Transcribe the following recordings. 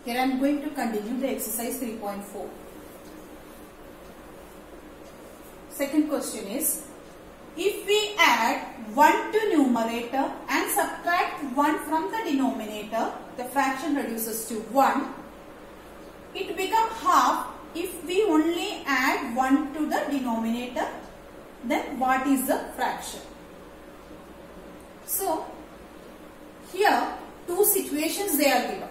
Here I am going to continue the exercise 3.4. Second question is, if we add 1 to numerator and subtract 1 from the denominator, the fraction reduces to 1. It becomes half if we only add 1 to the denominator. Then what is the fraction? So, here two situations they are given.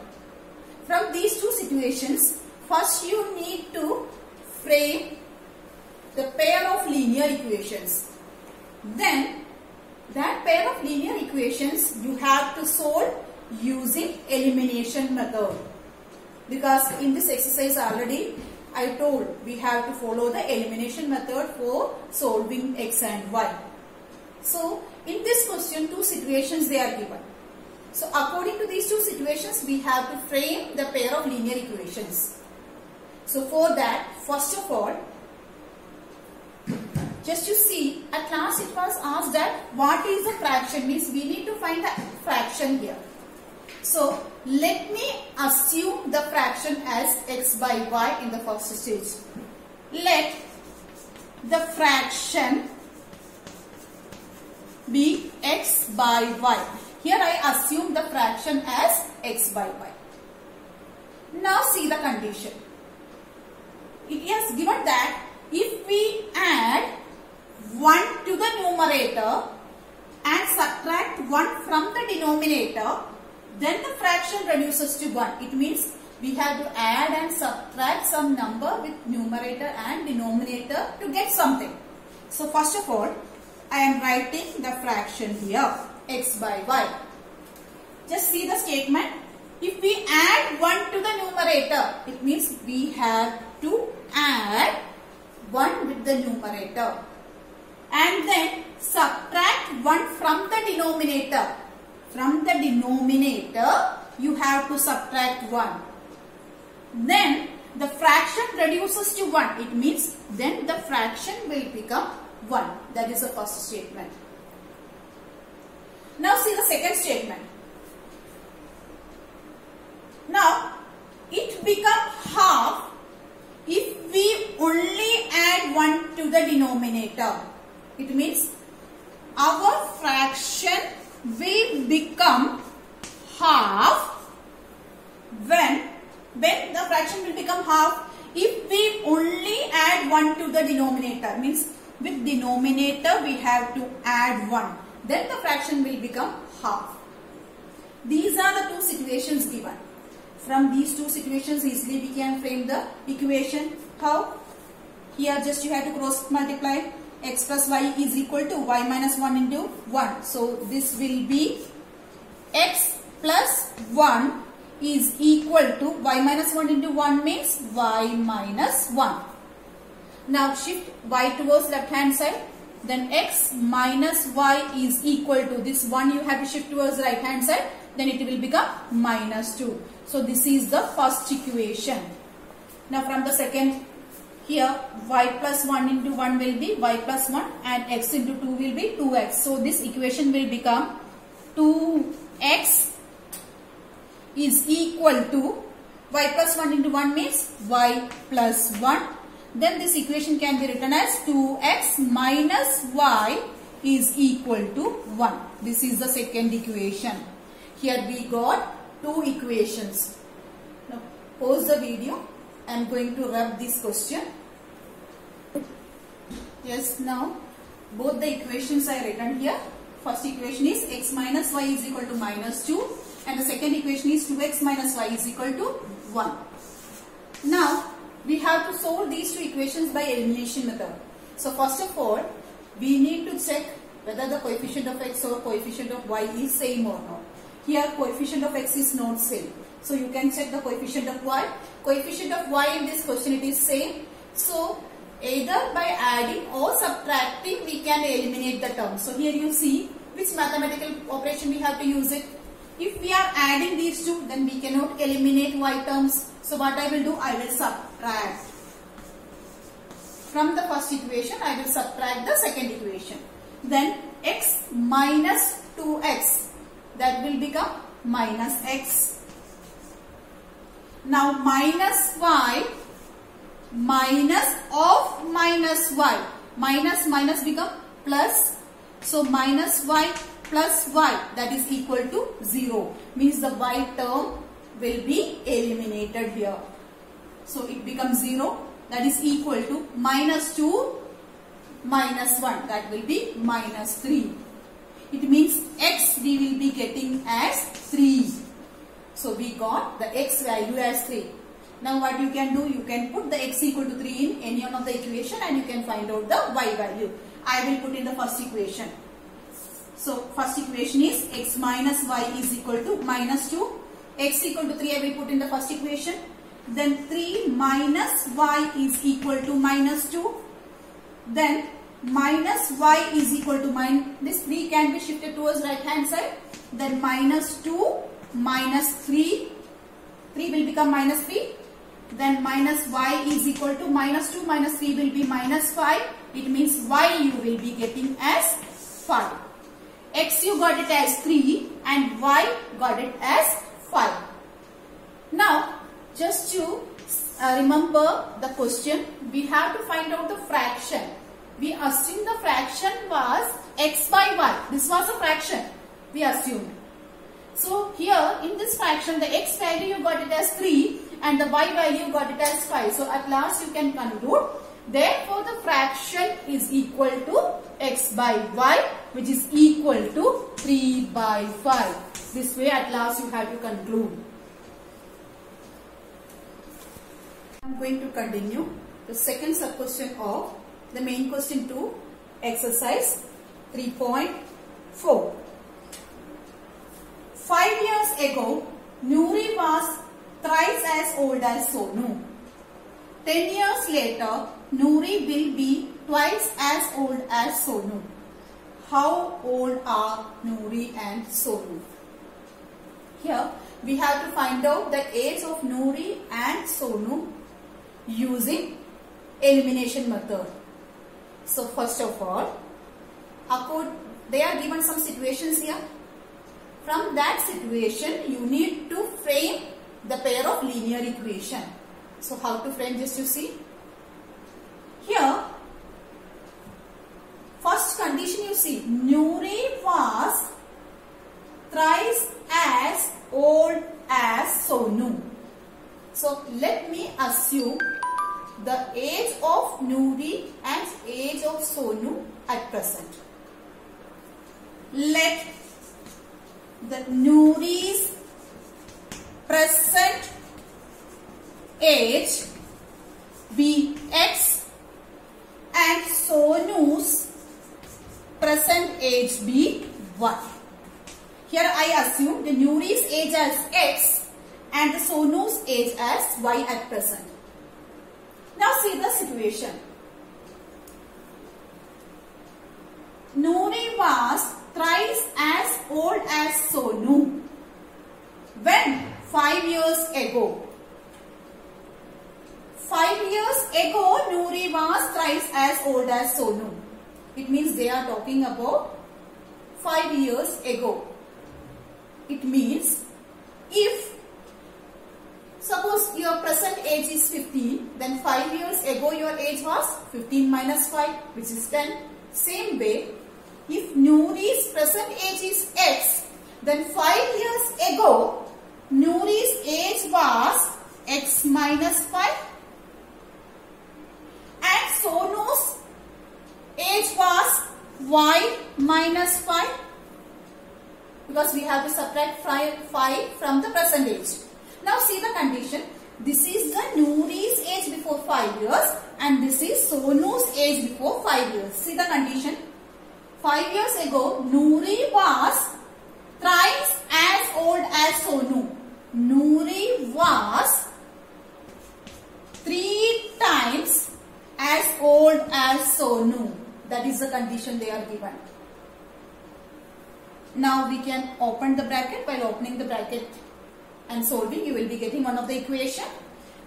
From these two situations, first you need to frame the pair of linear equations. Then that pair of linear equations you have to solve using elimination method. Because in this exercise already I told we have to follow the elimination method for solving x and y. So in this question two situations they are given. So according to these two situations we have to frame the pair of linear equations. So for that, first of all, just you see, at last it was asked that what is the fraction, means we need to find the fraction here. So let me assume the fraction as x by y in the first stage. Let the fraction be x by y. Here I assume the fraction as x by y. Now see the condition. It is given that if we add 1 to the numerator and subtract 1 from the denominator, then the fraction reduces to 1. It means we have to add and subtract some number with numerator and denominator to get something. So first of all, I am writing the fraction here, x by y. Just see the statement. If we add 1 to the numerator, it means we have to add 1 with the numerator. And then subtract 1 from the denominator. From the denominator, you have to subtract 1. Then the fraction reduces to 1. It means then the fraction will become 1. That is the first statement. Now see the second statement. Now it becomes half if we only add 1 to the denominator. It means our fraction will become half when the fraction will become half if we only add 1 to the denominator. Means with denominator we have to add 1. Then the fraction will become half. These are the two situations given. From these two situations easily we can frame the equation. How? Here just you have to cross multiply. X plus y is equal to y minus 1 into 1. So this will be x plus 1 is equal to y minus 1 into 1 means y minus 1. Now shift y towards left hand side. Then x minus y is equal to this 1 you have to shift towards the right hand side. Then it will become minus 2. So this is the first equation. Now from the second, here y plus 1 into 1 will be y plus 1 and x into 2 will be 2x. So this equation will become 2x is equal to y plus 1 into 1 means y plus 1. Then this equation can be written as 2x minus y is equal to 1. This is the second equation. Here we got two equations. Now pause the video. I am going to rub this question. Yes, now both the equations are written here. First equation is x minus y is equal to minus 2 and the second equation is 2x minus y is equal to 1. Now we have to solve these two equations by elimination method. So first of all, we need to check whether the coefficient of x or coefficient of y is same or not. Here coefficient of x is not same. So you can check the coefficient of y. Coefficient of y in this question it is same. So either by adding or subtracting we can eliminate the term. So here you see which mathematical operation we have to use it. If we are adding these two, then we cannot eliminate y terms. So what I will do, I will subtract. From the first equation, I will subtract the second equation. Then x minus 2x, that will become minus x. Now minus y minus of minus y. Minus minus become plus. So minus y plus y, that is equal to 0. Means the y term will be eliminated here. So it becomes 0. That is equal to minus 2 minus 1. That will be minus 3. It means x we will be getting as 3. So we got the x value as 3. Now what you can do, you can put the x equal to 3 in any one of the equation and you can find out the y value. I will put in the first equation. So first equation is x minus y is equal to minus 2. X equal to 3 I will put in the first equation. Then 3 minus y is equal to minus 2. Then minus y is equal to this 3 can be shifted towards right hand side. Then minus 2 minus 3. 3 will become minus 3. Then minus y is equal to minus 2 minus 3 will be minus 5. It means y you will be getting as 5. X you got it as 3 and y got it as 5. Now just to remember the question, we have to find out the fraction. We assumed the fraction was x by y. This was a fraction we assumed. So here in this fraction the x value you got it as 3 and the y value you got it as 5. So at last you can conclude, therefore the fraction is equal to x by y, which is equal to 3 by 5. This way at last you have to conclude. I am going to continue the second sub question of the main question 2, exercise 3.4. 5 years ago, Nuri was thrice as old as Sonu. 10 years later, Nuri will be twice as old as Sonu. How old are Nuri and Sonu? Here we have to find out the age of Nuri and Sonu using elimination method. So first of all, they are given some situations here. From that situation, you need to frame the pair of linear equation. So how to frame this, you see? Here, first condition you see, Nuri was thrice as old as Sonu. So let me assume the age of Nuri and age of Sonu at present. Let the Nuri's present age be x and Sonu's present age be y. Here I assume the Nuri's age as x and the Sonu's age as y at present. Now see the situation. Nuri was thrice as old as Sonu. When? 5 years ago. 5 years ago, Nuri was thrice as old as Sonu. It means they are talking about 5 years ago. It means if suppose your present age is 15, then 5 years ago your age was 15 minus 5, which is 10. Same way, if Nuri's present age is x, then 5 years ago Nuri's age was x minus 5 and Sonu's age was y minus 5, because we have to subtract 5 from the present age. Now see the condition. This is the Nuri's age before 5 years and this is Sonu's age before 5 years. See the condition. 5 years ago, Nuri was thrice as old as Sonu. Nuri was 3 times as old as Sonu. That is the condition they are given. Now we can open the bracket. While opening the bracket and solving, you will be getting one of the equation.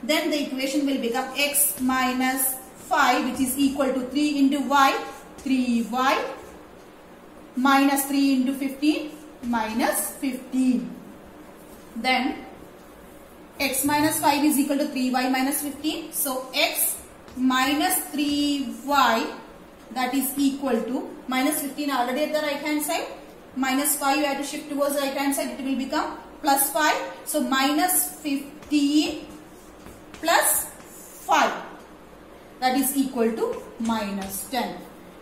Then the equation will become x minus 5, which is equal to 3 into y, 3y, minus 3 into 15, minus 15. Then x minus 5 is equal to 3y minus 15. So x minus 3y, that is equal to minus 15 already at the right hand side. Minus 5 you have to shift towards the right hand side. It will become plus 5. So minus 15 plus 5, that is equal to minus 10.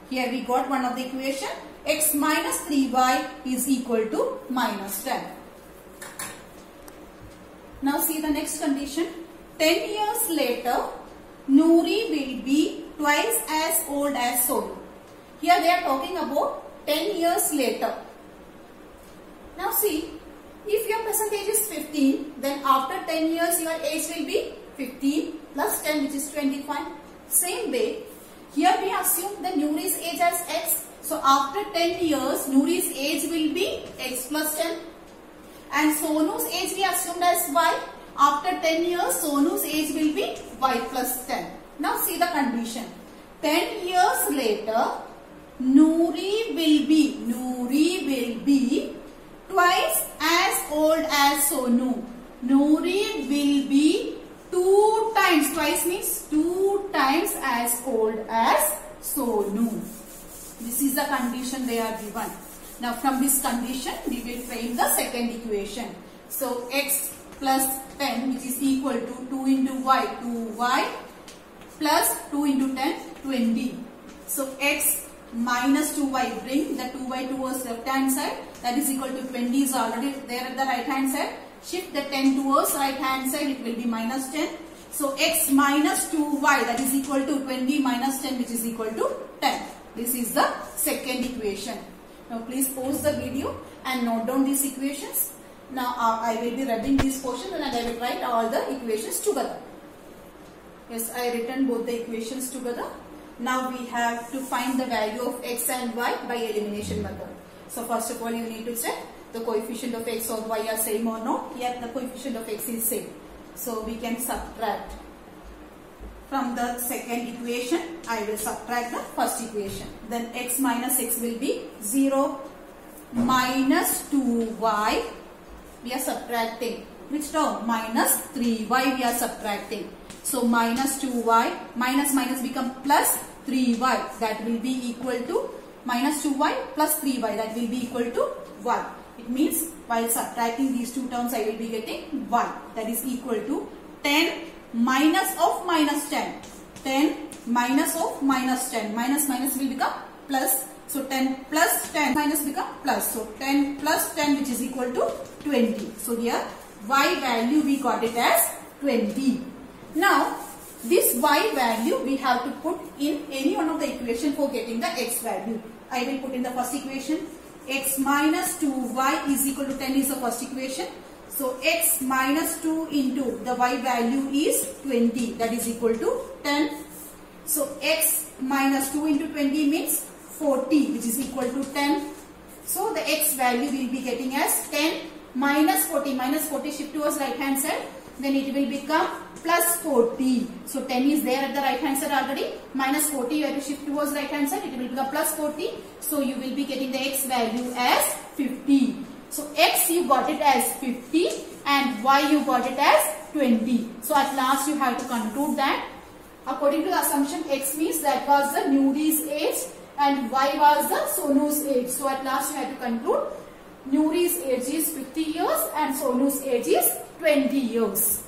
Here we got one of the equation. X minus 3y is equal to minus 10. Now see the next condition. 10 years later, Noori will be twice as old as Sonu. Here they are talking about 10 years later. Now see, if your present age is 15, then after 10 years your age will be 15 plus 10, which is 25. Same way, here we assume the Noori's age as x. So after 10 years, Noori's age will be x plus 10. And Sonu's age we assumed as y. After 10 years, Sonu's age will be y plus 10. Now see the condition. 10 years later, Noori will be twice as old as Sonu. Noori will be 2 times, twice means 2 times as old as Sonu. This is the condition they are given. Now from this condition, we will frame the second equation. So x plus 10, which is equal to 2 into y, 2y, plus 2 into 10, 20. So x minus 2y, bring the 2y towards left hand side, that is equal to 20 is already there at the right hand side. Shift the 10 towards right hand side, it will be minus 10. So x minus 2y, that is equal to 20 minus 10, which is equal to 10. This is the second equation. Now please pause the video and note down these equations. Now I will be writing these portions and I will write all the equations together. Yes, I written both the equations together. Now we have to find the value of x and y by elimination method. So first of all you need to check the coefficient of x or y are same or not. Here the coefficient of x is same. So we can subtract. From the second equation, I will subtract the first equation. Then x minus x will be 0 minus 2y. We are subtracting. Which term? Minus 3y we are subtracting. So minus 2y, minus minus become plus 3y. That will be equal to minus 2y plus 3y. That will be equal to 1. It means while subtracting these two terms, I will be getting 1. That is equal to 10 minus of minus 10. 10 minus of minus 10. Minus minus will become plus. So 10 plus 10 minus become plus. So 10 plus 10, which is equal to 20. So here y value we got it as 20. Now this y value we have to put in any one of the equation for getting the x value. I will put in the first equation. X minus 2y is equal to 10 is the first equation. So x minus 2 into the y value is 20. That is equal to 10. So x minus 2 into 20 means 40, which is equal to 10. So the x value will be getting as 10 minus 40. Minus 40 shift towards right hand side. Then it will become plus 40. So 10 is there at the right hand side already. Minus 40 you have to shift towards right hand side. It will become plus 40. So you will be getting the x value as 50. So x you got it as 50 and y you got it as 20. So at last you have to conclude that according to the assumption x means that was the Noori's age and y was the Sonu's age. So at last you have to conclude Noori's age is 50 years and Sonu's age is 20 years.